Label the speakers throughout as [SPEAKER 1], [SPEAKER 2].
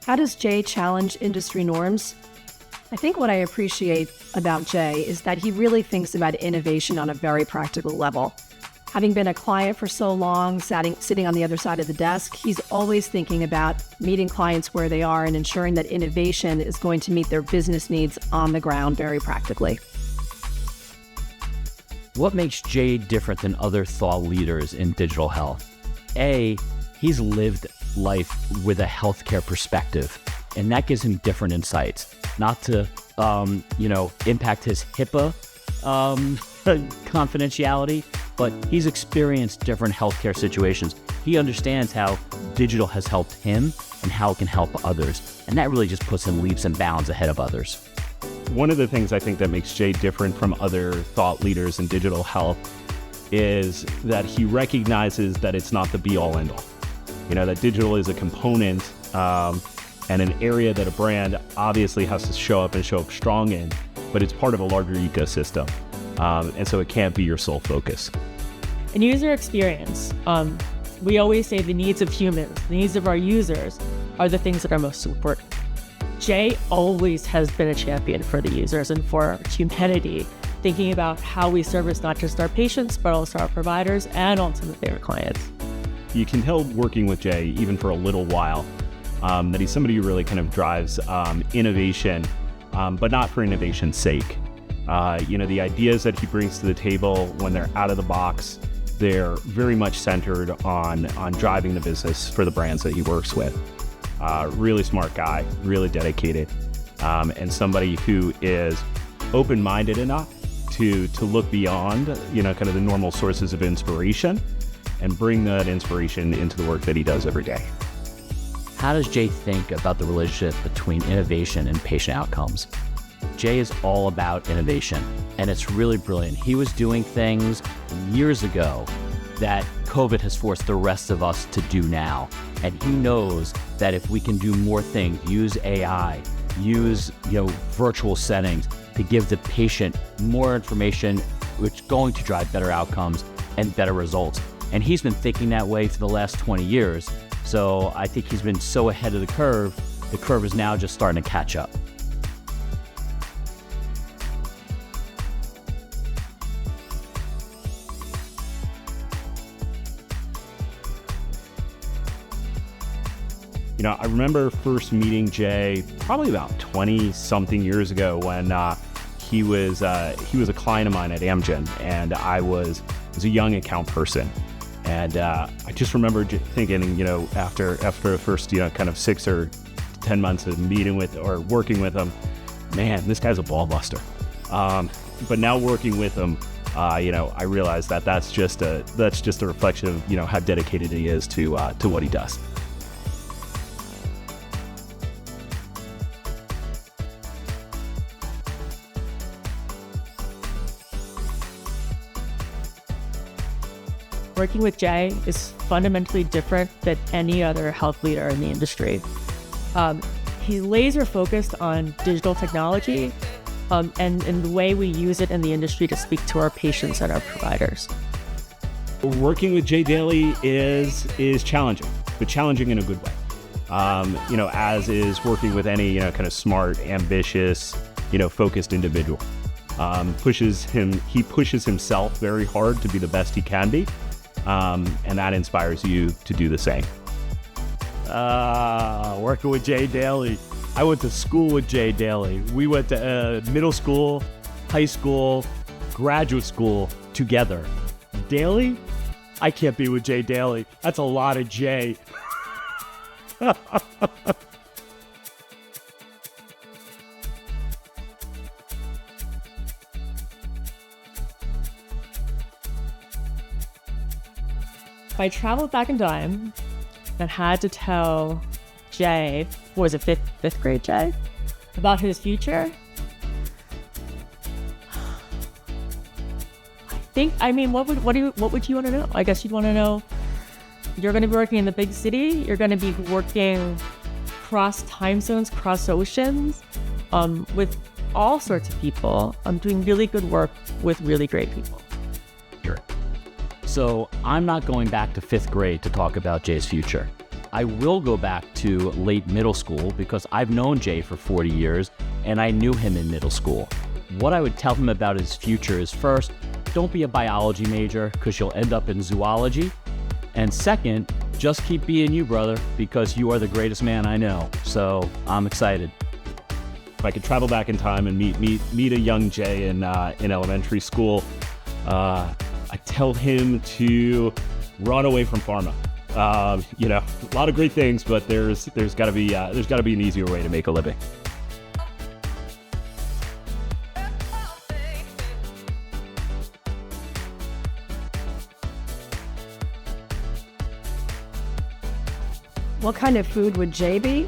[SPEAKER 1] How does Jay challenge industry norms? I think what I appreciate about Jay is that he really thinks about innovation on a very practical level. Having been a client for so long, sitting on the other side of the desk, he's always thinking about meeting clients where they are and ensuring that innovation is going to meet their business needs on the ground very practically.
[SPEAKER 2] What makes Jay different than other thought leaders in digital health? A, he's lived life with a healthcare perspective, and that gives him different insights. Not to, impact his HIPAA confidentiality, but he's experienced different healthcare situations. He understands how digital has helped him and how it can help others, and that really just puts him leaps and bounds ahead of others.
[SPEAKER 3] One of the things I think that makes Jay different from other thought leaders in digital health is that he recognizes that it's not the be-all end-all. That digital is a component and an area that a brand obviously has to show up strong in, but it's part of a larger ecosystem. And so it can't be your sole focus.
[SPEAKER 4] In user experience, we always say the needs of humans, the needs of our users are the things that are most important. Jay always has been a champion for the users and for humanity, thinking about how we service not just our patients, but also our providers and ultimately our clients.
[SPEAKER 3] You can tell working with Jay, even for a little while, that he's somebody who really kind of drives innovation, but not for innovation's sake. The ideas that he brings to the table when they're out of the box, they're very much centered on driving the business for the brands that he works with. Really smart guy, really dedicated, and somebody who is open-minded enough to look beyond, kind of the normal sources of inspiration and bring that inspiration into the work that he does every day.
[SPEAKER 2] How does Jay think about the relationship between innovation and patient outcomes? Jay is all about innovation, and it's really brilliant. He was doing things years ago that COVID has forced the rest of us to do now. And he knows that if we can do more things, use AI, use virtual settings to give the patient more information, which is going to drive better outcomes and better results. And he's been thinking that way for the last 20 years. So I think he's been so ahead of the curve is now just starting to catch up.
[SPEAKER 3] I remember first meeting Jay probably about 20-something years ago when he was a client of mine at Amgen, and I was a young account person. And I just remember thinking, after the first, kind of 6 or 10 months of meeting with or working with him, man, this guy's a ball buster. But now working with him, I realized that that's just a reflection of, how dedicated he is to what he does.
[SPEAKER 4] Working with Jay is fundamentally different than any other health leader in the industry. He's laser focused on digital technology and the way we use it in the industry to speak to our patients and our providers.
[SPEAKER 3] Working with Jay daily is challenging, but challenging in a good way. As is working with any, kind of smart, ambitious, focused individual. He pushes himself very hard to be the best he can be. And that inspires you to do the same.
[SPEAKER 2] Working with Jay daily. I went to school with Jay daily. We went to middle school, high school, graduate school together. Daily? I can't be with Jay daily. That's a lot of Jay.
[SPEAKER 4] If I traveled back in time and had to tell Jay, what was it, fifth grade Jay, about his future, what would you want to know? I guess you'd want to know you're going to be working in the big city. You're going to be working cross time zones, cross oceans, with all sorts of people. I'm doing really good work with really great people.
[SPEAKER 2] So I'm not going back to 5th grade to talk about Jay's future. I will go back to late middle school because I've known Jay for 40 years and I knew him in middle school. What I would tell him about his future is, first, don't be a biology major because you'll end up in zoology. And second, just keep being you, brother, because you are the greatest man I know. So I'm excited.
[SPEAKER 3] If I could travel back in time and meet a young Jay in elementary school, I tell him to run away from pharma. A lot of great things, but there's got to be an easier way to make a living.
[SPEAKER 1] What kind of food would Jay be?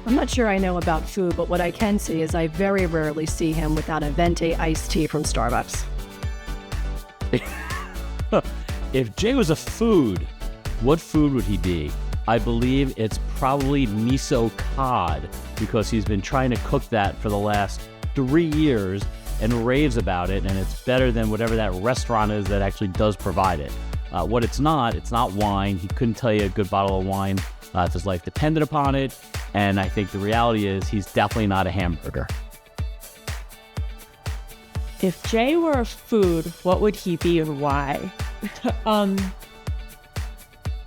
[SPEAKER 1] I'm not sure I know about food, but what I can see is I very rarely see him without a venti iced tea from Starbucks.
[SPEAKER 2] If Jay was a food, what food would he be? I believe it's probably miso cod, because he's been trying to cook that for the last 3 years and raves about it, and it's better than whatever that restaurant is that actually does provide it. What it's not wine. He couldn't tell you a good bottle of wine if his life depended upon it, and I think the reality is he's definitely not a hamburger.
[SPEAKER 4] If Jay were a food, what would he be and why?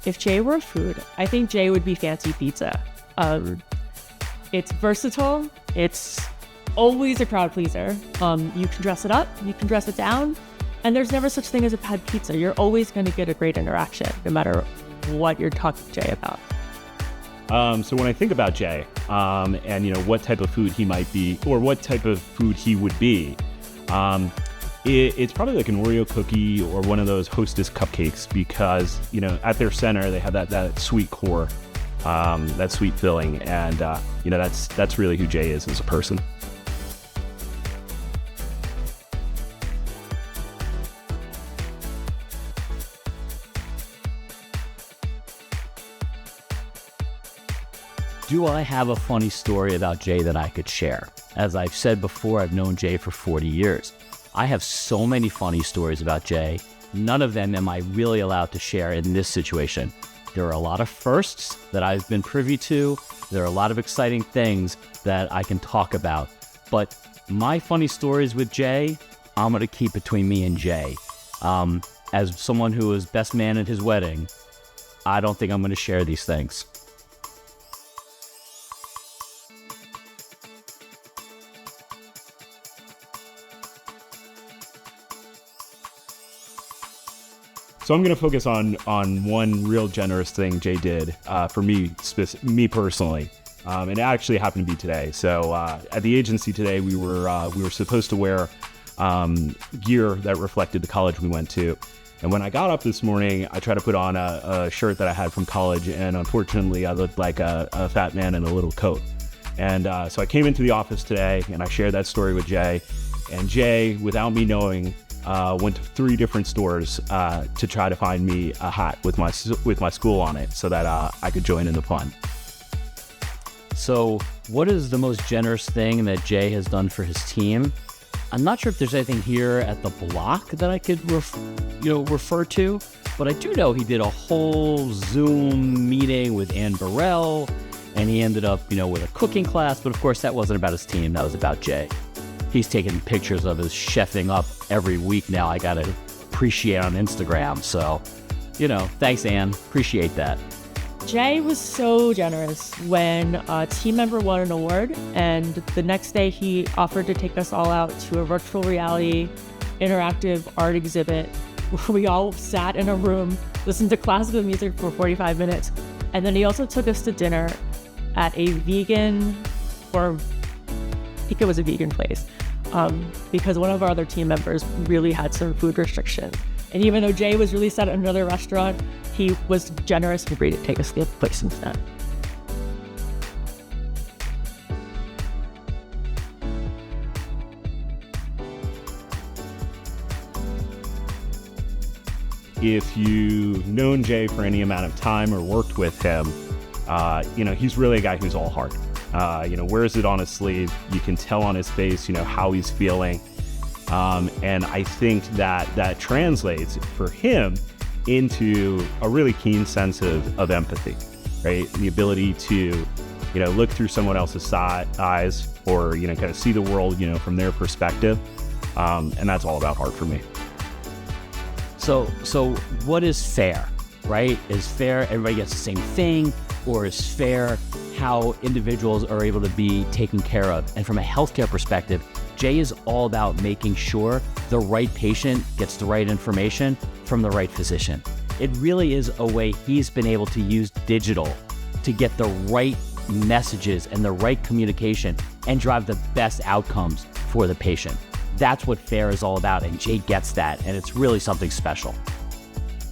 [SPEAKER 4] If Jay were a food, I think Jay would be fancy pizza. It's versatile. It's always a crowd pleaser. You can dress it up, you can dress it down, and there's never such thing as a bad pizza. You're always going to get a great interaction, no matter what you're talking to Jay about.
[SPEAKER 3] So when I think about Jay, and what type of food he might be, or what type of food he would be, it's probably like an Oreo cookie or one of those Hostess cupcakes, because at their center they have that sweet core, that sweet filling, and that's really who Jay is as a person.
[SPEAKER 2] Do I have a funny story about Jay that I could share? As I've said before, I've known Jay for 40 years. I have so many funny stories about Jay. None of them am I really allowed to share in this situation. There are a lot of firsts that I've been privy to. There are a lot of exciting things that I can talk about. But my funny stories with Jay, I'm going to keep between me and Jay. As someone who was best man at his wedding, I don't think I'm going to share these things.
[SPEAKER 3] So I'm going to focus on one real generous thing Jay did for me personally, and it actually happened to be today. So at the agency today, we were supposed to wear gear that reflected the college we went to. And when I got up this morning, I tried to put on a shirt that I had from college, and unfortunately, I looked like a fat man in a little coat. And so I came into the office today, and I shared that story with Jay. And Jay, without me knowing, went to 3 different stores to try to find me a hat with my school on it, so that I could join in the fun.
[SPEAKER 2] So what is the most generous thing that Jay has done for his team? I'm not sure if there's anything here at the block that I could refer to, but I do know he did a whole Zoom meeting with Ann Burrell, and he ended up with a cooking class, but of course that wasn't about his team, that was about Jay. He's taking pictures of his chefing up every week now. I got to appreciate on Instagram. So, thanks, Ann. Appreciate that.
[SPEAKER 4] Jay was so generous when a team member won an award, and the next day he offered to take us all out to a virtual reality interactive art exhibit where we all sat in a room, listened to classical music for 45 minutes. And then he also took us to dinner at a vegan, or I think it was a vegan place, because one of our other team members really had some food restrictions. And even though Jay was really set at another restaurant, he was generous and agreed to take us to the place instead.
[SPEAKER 3] If you've known Jay for any amount of time or worked with him, he's really a guy who's all heart. Wears it on his sleeve. You can tell on his face, how he's feeling. And I think that translates for him into a really keen sense of empathy. right? The ability to, look through someone else's eyes, or, kind of see the world, from their perspective. And that's all about heart for me.
[SPEAKER 2] So what is fair, right? Is fair everybody gets the same thing, or is fair how individuals are able to be taken care of? And from a healthcare perspective, Jay is all about making sure the right patient gets the right information from the right physician. It really is a way he's been able to use digital to get the right messages and the right communication and drive the best outcomes for the patient. That's what FAIR is all about, and Jay gets that, and it's really something special.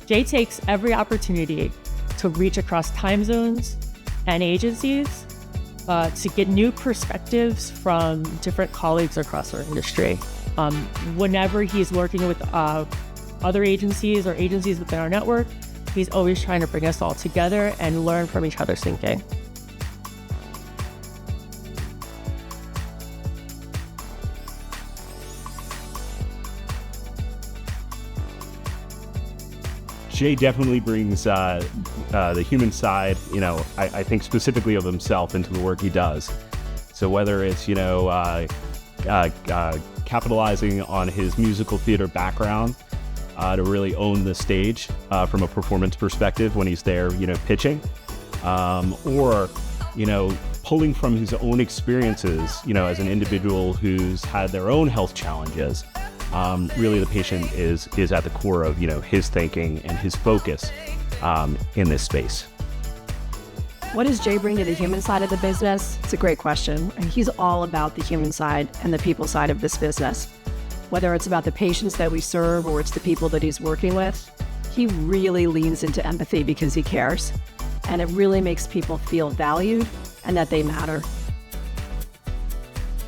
[SPEAKER 4] Jay takes every opportunity to reach across time zones and agencies to get new perspectives from different colleagues across our industry. Whenever he's working with other agencies or agencies within our network, he's always trying to bring us all together and learn from each other's thinking.
[SPEAKER 3] Jay definitely brings the human side, I think specifically of himself into the work he does. So whether it's, capitalizing on his musical theater background to really own the stage from a performance perspective when he's there, pitching, or, pulling from his own experiences, as an individual who's had their own health challenges. Really the patient is at the core of, his thinking and his focus in this space.
[SPEAKER 1] What does Jay bring to the human side of the business? It's a great question. And he's all about the human side and the people side of this business. Whether it's about the patients that we serve or it's the people that he's working with, he really leans into empathy because he cares. And it really makes people feel valued and that they matter.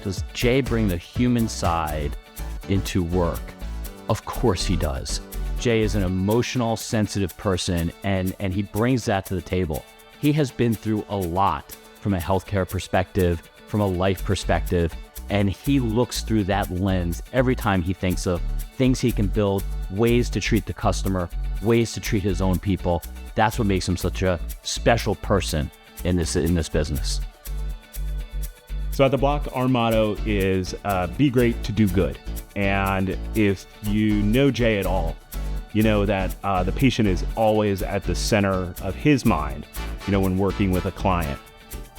[SPEAKER 2] Does Jay bring the human side into work? Of course he does. Jay is an emotional, sensitive person, and he brings that to the table. He has been through a lot from a healthcare perspective, from a life perspective, and he looks through that lens every time he thinks of things he can build, ways to treat the customer, ways to treat his own people. That's what makes him such a special person in this business.
[SPEAKER 3] So at The Block, our motto is be great to do good. And if you know Jay at all, you know that the patient is always at the center of his mind, when working with a client.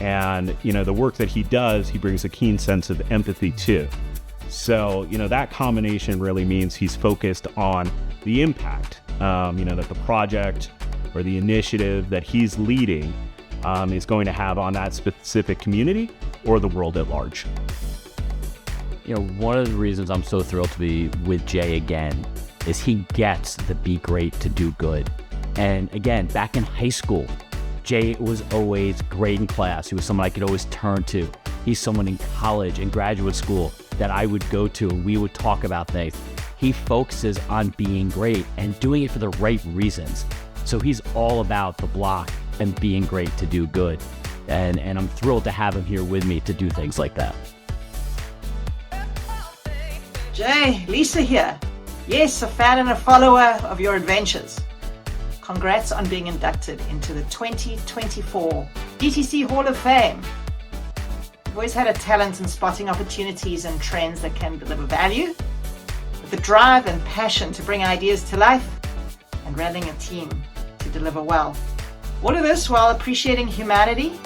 [SPEAKER 3] And, the work that he does, he brings a keen sense of empathy too. So, that combination really means he's focused on the impact, that the project or the initiative that he's leading is going to have on that specific community or the world at large.
[SPEAKER 2] One of the reasons I'm so thrilled to be with Jay again is he gets the be great to do good. And again, back in high school, Jay was always great in class. He was someone I could always turn to. He's someone in college and graduate school that I would go to and we would talk about things. He focuses on being great and doing it for the right reasons. So he's all about the block and being great to do good. And I'm thrilled to have him here with me to do things like that.
[SPEAKER 5] Jay, Lisa here. Yes, a fan and a follower of your adventures. Congrats on being inducted into the 2024 DTC Hall of Fame. You've always had a talent in spotting opportunities and trends that can deliver value, with the drive and passion to bring ideas to life, and rallying a team to deliver well. All of this while appreciating humanity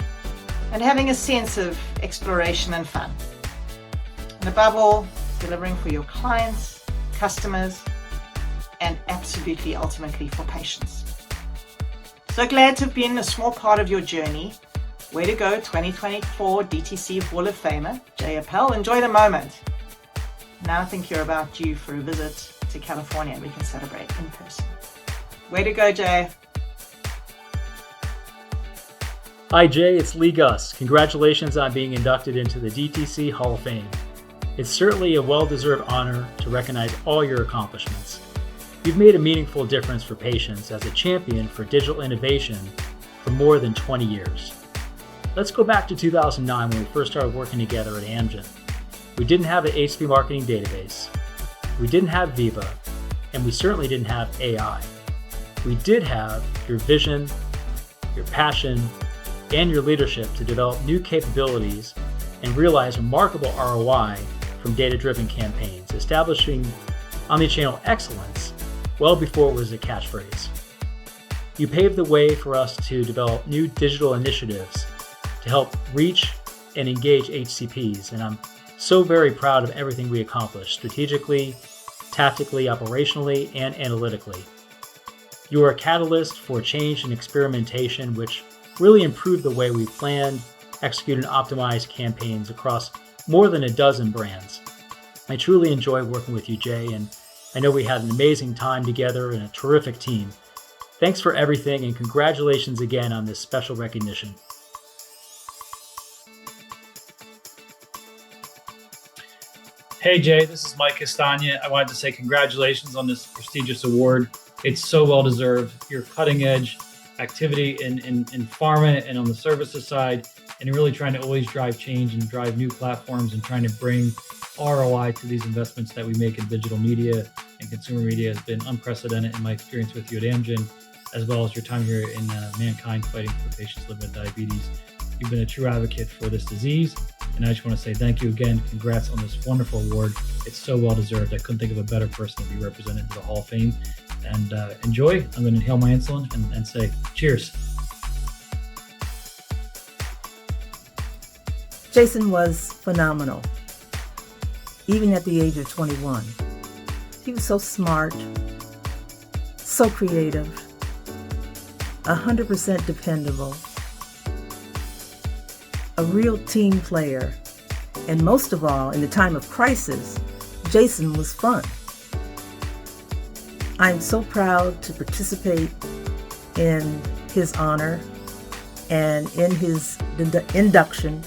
[SPEAKER 5] and having a sense of exploration and fun. And above all, delivering for your clients, customers, and absolutely ultimately for patients. So glad to have been a small part of your journey. Way to go, 2024 DTC Hall of Famer, Jay Appel. Enjoy the moment. Now I think you're about due for a visit to California and we can celebrate in person. Way to go, Jay.
[SPEAKER 6] Hi Jay, it's Lee Gus. Congratulations on being inducted into the DTC Hall of Fame. It's certainly a well-deserved honor to recognize all your accomplishments. You've made a meaningful difference for patients as a champion for digital innovation for more than 20 years. Let's go back to 2009 when we first started working together at Amgen. We didn't have an HCP marketing database, we didn't have Viva, and we certainly didn't have AI. We did have your vision, your passion, and your leadership to develop new capabilities and realize remarkable ROI from data-driven campaigns, establishing omnichannel excellence well before it was a catchphrase. You paved the way for us to develop new digital initiatives to help reach and engage HCPs, and I'm so very proud of everything we accomplished strategically, tactically, operationally, and analytically. You are a catalyst for change and experimentation, which really improved the way we planned, execute, and optimize campaigns across more than a dozen brands. I truly enjoy working with you, Jay, and I know we had an amazing time together and a terrific team. Thanks for everything, and congratulations again on this special recognition.
[SPEAKER 7] Hey Jay, this is Mike Castagna. I wanted to say congratulations on this prestigious award. It's so well deserved. Your cutting edge activity in pharma and on the services side, and you're really trying to always drive change and drive new platforms and trying to bring ROI to these investments that we make in digital media and consumer media has been unprecedented in my experience with you at Amgen, as well as your time here in Mankind fighting for patients living with diabetes. You've been a true advocate for this disease, and I just want to say thank you again. Congrats on this wonderful award. It's so well deserved. I couldn't think of a better person to be represented in the Hall of Fame. And enjoy. I'm going to inhale my insulin and say cheers.
[SPEAKER 8] Jason was phenomenal, even at the age of 21. He was so smart, so creative, 100% dependable, a real team player, and most of all, in the time of crisis, Jason was fun. I'm so proud to participate in his honor and in his induction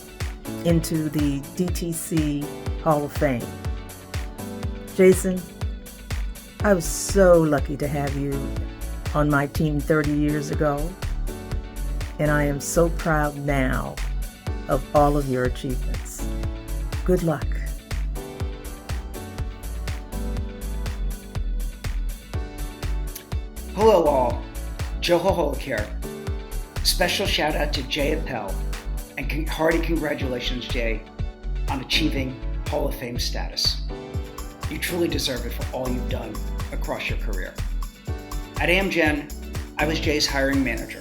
[SPEAKER 8] into the DTC Hall of Fame. Jason, I was so lucky to have you on my team 30 years ago, and I am so proud now of all of your achievements. Good luck.
[SPEAKER 9] Hello all, Joe Hoholik here. Special shout out to Jay Appel, and hearty congratulations, Jay, on achieving Hall of Fame status. You truly deserve it for all you've done across your career. At Amgen, I was Jay's hiring manager,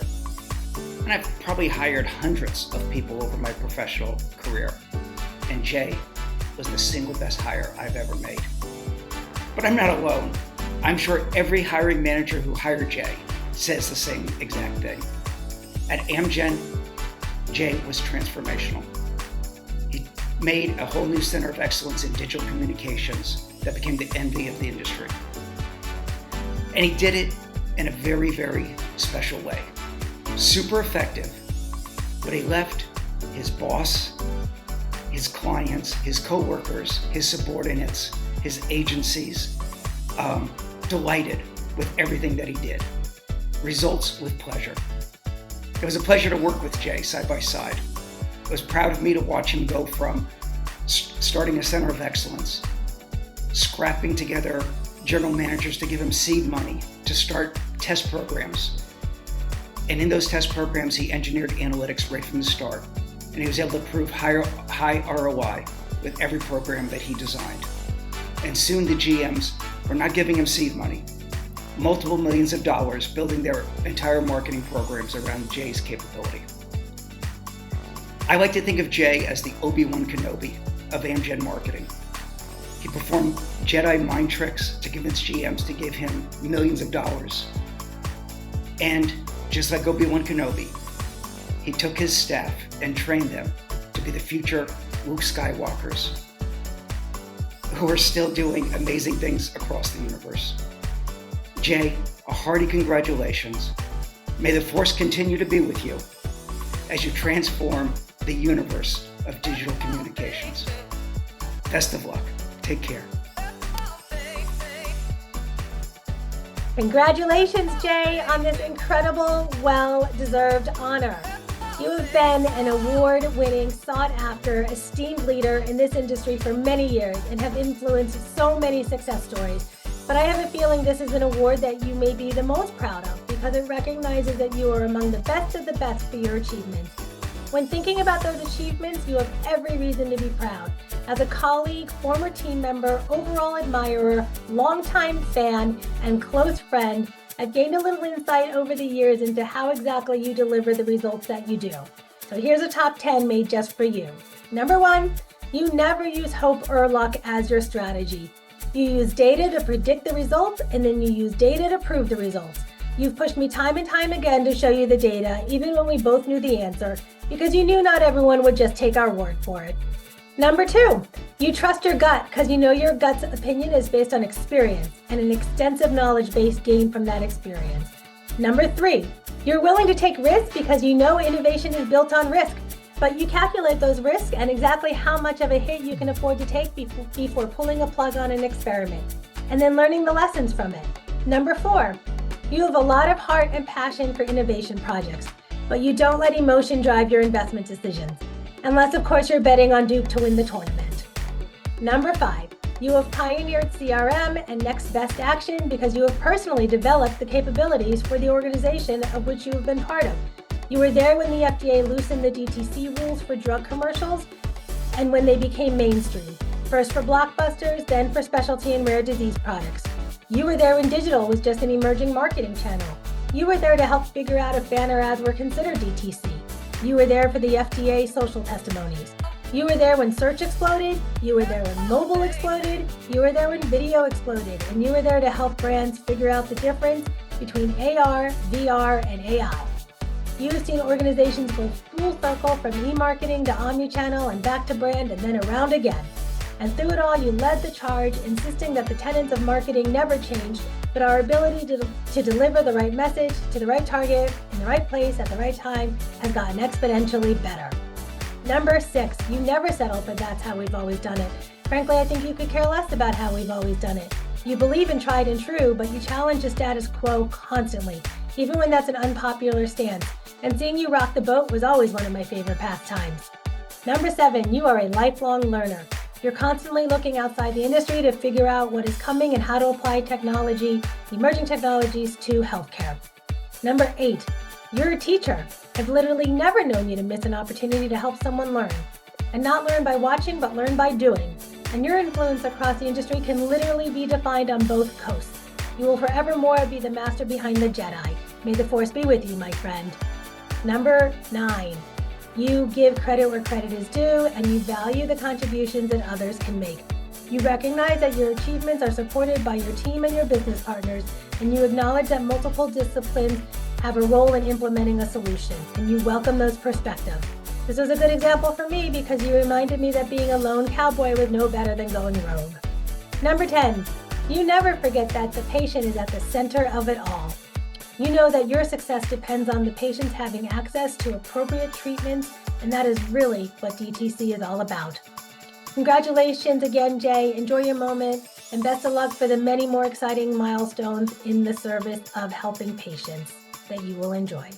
[SPEAKER 9] and I've probably hired hundreds of people over my professional career, and Jay was the single best hire I've ever made. But I'm not alone. I'm sure every hiring manager who hired Jay says the same exact thing. At Amgen, Jay was transformational. He made a whole new center of excellence in digital communications that became the envy of the industry. And he did it in a very, very special way. Super effective, but he left his boss, his clients, his coworkers, his subordinates, his agencies, delighted with everything that he did. Results with pleasure. It was a pleasure to work with Jay side by side. It was proud of me to watch him go from starting a center of excellence, scrapping together general managers to give him seed money to start test programs. And in those test programs, he engineered analytics right from the start. And he was able to prove high ROI with every program that he designed. And soon the GMs were not giving him seed money, multiple millions of dollars building their entire marketing programs around Jay's capability. I like to think of Jay as the Obi-Wan Kenobi of Amgen marketing. He performed Jedi mind tricks to convince GMs to give him millions of dollars. And just like Obi-Wan Kenobi, he took his staff and trained them to be the future Luke Skywalkers, who are still doing amazing things across the universe. Jay, a hearty congratulations. May the force continue to be with you as you transform the universe of digital communications. Best of luck. Take care.
[SPEAKER 10] Congratulations, Jay, on this incredible, well-deserved honor. You have been an award-winning, sought-after, esteemed leader in this industry for many years and have influenced so many success stories. But I have a feeling this is an award that you may be the most proud of because it recognizes that you are among the best of the best for your achievements. When thinking about those achievements, you have every reason to be proud. As a colleague, former team member, overall admirer, longtime fan, and close friend, I've gained a little insight over the years into how exactly you deliver the results that you do. So here's a top 10 made just for you. Number 1, you never use hope or luck as your strategy. You use data to predict the results, and then you use data to prove the results. You've pushed me time and time again to show you the data, even when we both knew the answer, because you knew not everyone would just take our word for it. Number 2, you trust your gut because you know your gut's opinion is based on experience and an extensive knowledge base gained from that experience. Number 3, you're willing to take risks because you know innovation is built on risk, but you calculate those risks and exactly how much of a hit you can afford to take before pulling a plug on an experiment, and then learning the lessons from it. Number 4, you have a lot of heart and passion for innovation projects, but you don't let emotion drive your investment decisions, unless of course you're betting on Duke to win the tournament. Number 5, you have pioneered CRM and next best action because you have personally developed the capabilities for the organization of which you have been part of. You were there when the FDA loosened the DTC rules for drug commercials and when they became mainstream, first for blockbusters, then for specialty and rare disease products. You were there when digital was just an emerging marketing channel. You were there to help figure out if banner ads were considered DTC. You were there for the FDA social testimonies. You were there when search exploded. You were there when mobile exploded. You were there when video exploded. And you were there to help brands figure out the difference between AR, VR, and AI. You've seen organizations go full circle from e-marketing to omnichannel and back to brand and then around again. And through it all, you led the charge, insisting that the tenets of marketing never changed, but our ability to deliver the right message to the right target in the right place at the right time has gotten exponentially better. Number 6, you never settle for that's how we've always done it. Frankly, I think you could care less about how we've always done it. You believe in tried and true, but you challenge the status quo constantly, even when that's an unpopular stance. And seeing you rock the boat was always one of my favorite pastimes. Number 7, you are a lifelong learner. You're constantly looking outside the industry to figure out what is coming and how to apply technology, emerging technologies to healthcare. Number 8, you're a teacher. I've literally never known you to miss an opportunity to help someone learn. And not learn by watching, but learn by doing. And your influence across the industry can literally be defined on both coasts. You will forevermore be the master behind the Jedi. May the Force be with you, my friend. Number 9, you give credit where credit is due, and you value the contributions that others can make. You recognize that your achievements are supported by your team and your business partners, and you acknowledge that multiple disciplines have a role in implementing a solution, and you welcome those perspectives. This was a good example for me because you reminded me that being a lone cowboy was no better than going rogue. Number 10, you never forget that the patient is at the center of it all. You know that your success depends on the patients having access to appropriate treatments, and that is really what DTC is all about. Congratulations again, Jay. Enjoy your moment, and best of luck for the many more exciting milestones in the service of helping patients that you will enjoy.